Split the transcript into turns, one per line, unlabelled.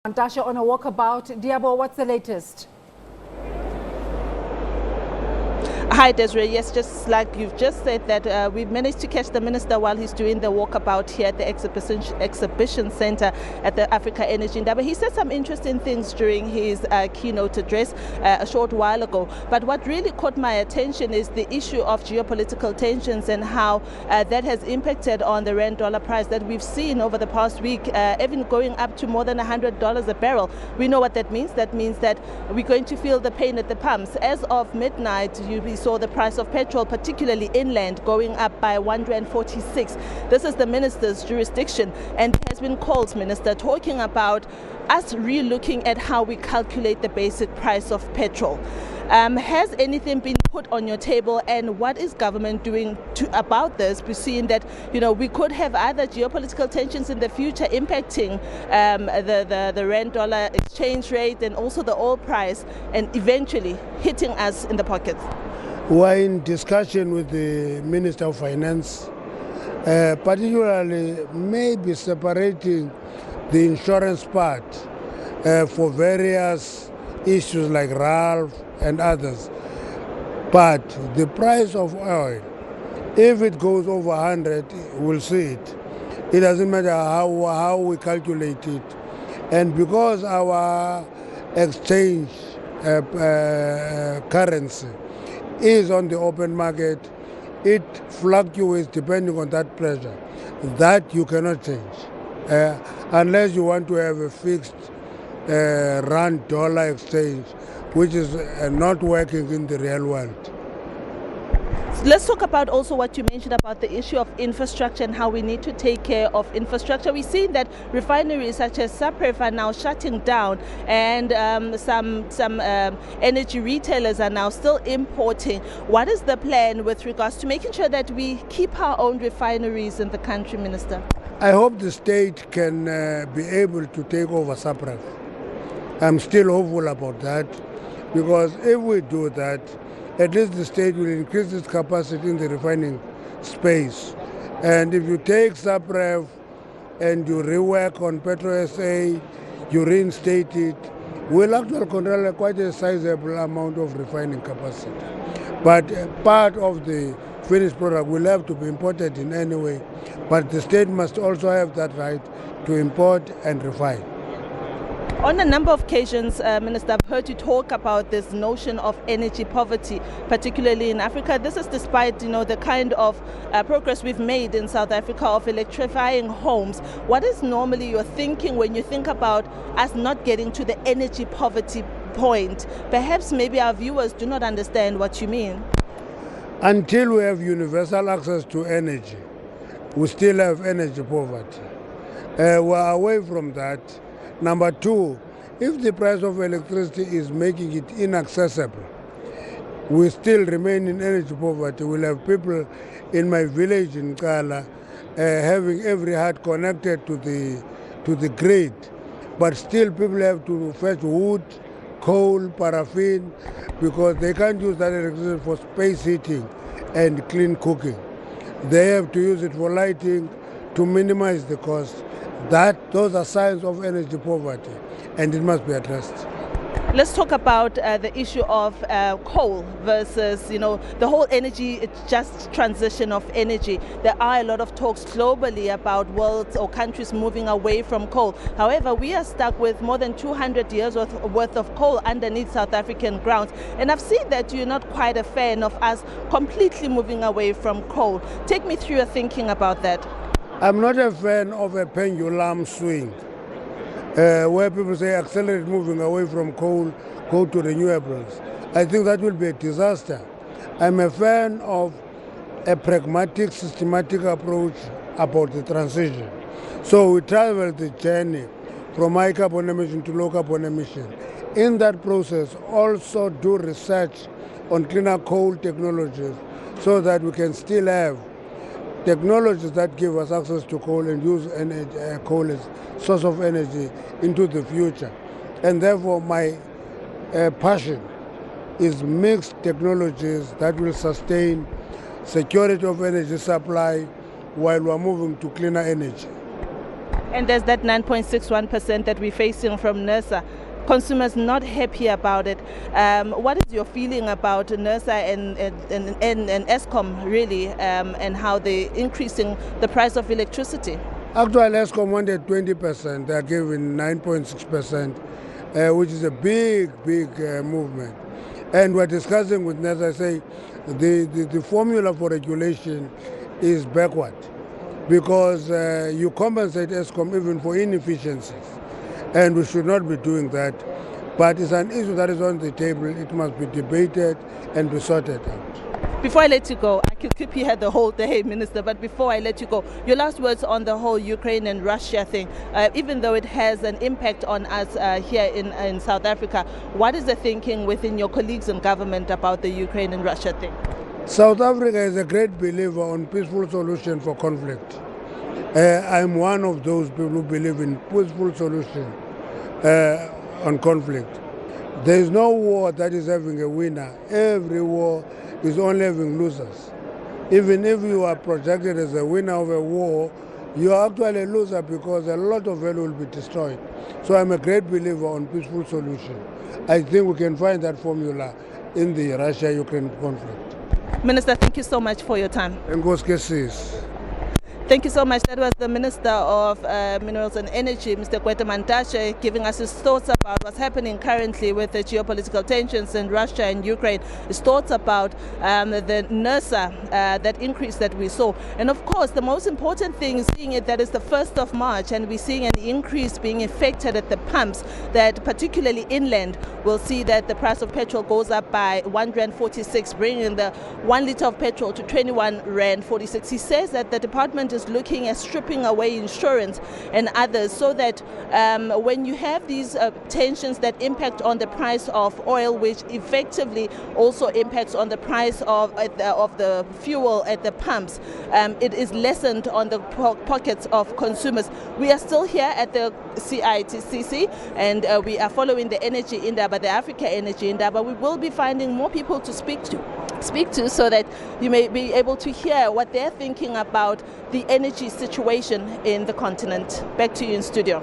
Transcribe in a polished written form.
Mantashe on a walkabout. Diabo, what's the latest?
Hi, Desiree. Yes, just like you've just said that we've managed to catch the minister while he's doing the walkabout here at the exhibition center at the Africa Energy Indaba. He said some interesting things during his keynote address a short while ago. But what really caught my attention is the issue of geopolitical tensions and how that has impacted on the rand-dollar price that we've seen over the past week, even going up to more than $100 a barrel. We know what that means. That means that we're going to feel the pain at the pumps. As of midnight, we saw the price of petrol, particularly inland, going up by R1.46. This is the minister's jurisdiction, and there has been calls, Minister, talking about us re-looking at how we calculate the basic price of petrol. Has anything been put on your table, and what is government doing about this? We're seeing that we could have other geopolitical tensions in the future impacting the rand-dollar exchange rate and also the oil price, and eventually hitting us in the pockets.
We're in discussion with the Minister of Finance, particularly maybe separating the insurance part for various issues like RALF and others. But the price of oil, if it goes over 100, we'll see it. It doesn't matter how we calculate it. And because our exchange currency is on the open market, it fluctuates depending on that pressure. That you cannot change unless you want to have a fixed rand-dollar exchange, which is not working in the real world.
Let's talk about also what you mentioned about the issue of infrastructure and how we need to take care of infrastructure. We've seen that refineries such as SABC are now shutting down, and some energy retailers are now still importing. What is the plan with regards to making sure that we keep our own refineries in the country, Minister?
I hope the state can be able to take over SABC. I'm still hopeful about that, because if we do that, at least the state will increase its capacity in the refining space. And if you take SABC and you rework on Petro SA, you reinstate it, we'll actually control quite a sizable amount of refining capacity. But part of the finished product will have to be imported in any way. But the state must also have that right to import and refine.
On a number of occasions, Minister, I've heard you talk about this notion of energy poverty, particularly in Africa. This is despite, the kind of progress we've made in South Africa of electrifying homes. What is normally your thinking when you think about us not getting to the energy poverty point? Perhaps maybe our viewers do not understand what you mean.
Until we have universal access to energy, we still have energy poverty. We're away from that. Number two, if the price of electricity is making it inaccessible, we still remain in energy poverty. We'll have people in my village in Kala having every hut connected to the grid, but still people have to fetch wood, coal, paraffin, because they can't use that electricity for space heating and clean cooking. They have to use it for lighting to minimize the cost. Those are signs of energy poverty, and it must be addressed.
Let's talk about the issue of coal versus, the whole energy, just transition of energy. There are a lot of talks globally about worlds or countries moving away from coal. However, we are stuck with more than 200 years worth of coal underneath South African grounds. And I've seen that you're not quite a fan of us completely moving away from coal. Take me through your thinking about that.
I'm not a fan of a pendulum swing, where people say accelerate moving away from coal, go to renewables. I think that will be a disaster. I'm a fan of a pragmatic, systematic approach about the transition. So we travel the journey from high carbon emission to low carbon emission. In that process, also do research on cleaner coal technologies so that we can still have technologies that give us access to coal and use coal as source of energy into the future. And therefore my passion is mixed technologies that will sustain security of energy supply while we're moving to cleaner energy.
And there's that 9.61% that we're facing from NERSA. Consumers not happy about it. What is your feeling about NERSA and Eskom really, and how they're increasing the price of electricity?
Actually, Eskom wanted 20%. They are giving 9.6%, which is a big movement. And we're discussing with NERSA, I say the formula for regulation is backward because you compensate Eskom even for inefficiencies. And we should not be doing that. But it's an issue that is on the table. It must be debated and be sorted out.
Before I let you go, I could keep you here the whole day, Minister, but before I let you go, your last words on the whole Ukraine and Russia thing, even though it has an impact on us here in South Africa, what is the thinking within your colleagues in government about the Ukraine and Russia thing?
South Africa is a great believer on peaceful solution for conflict. I'm one of those people who believe in peaceful solution on conflict. There is no war that is having a winner. Every war is only having losers. Even if you are projected as a winner of a war, you are actually a loser because a lot of value will be destroyed. So I'm a great believer on peaceful solution. I think we can find that formula in the Russia-Ukraine conflict.
Minister, thank you so much for your time. Thank you so much. That was the Minister of Minerals and Energy, Mr. Gwede Mantashe, giving us his thoughts about what's happening currently with the geopolitical tensions in Russia and Ukraine, his thoughts about the NERSA, that increase that we saw. And of course, the most important thing is seeing it that is the 1st of March, and we're seeing an increase being affected at the pumps, that particularly inland will see that the price of petrol goes up by R1.46, bringing the 1 litre of petrol to R21.46. He says that the department is looking at stripping away insurance and others so that when you have these tensions that impact on the price of oil, which effectively also impacts on the price of the fuel at the pumps, it is lessened on the pockets of consumers. We are still here at the CITCC and we are following the Energy Indaba, the Africa Energy Indaba. We will be finding more people to speak to so that you may be able to hear what they're thinking about the energy situation in the continent. Back to you in studio.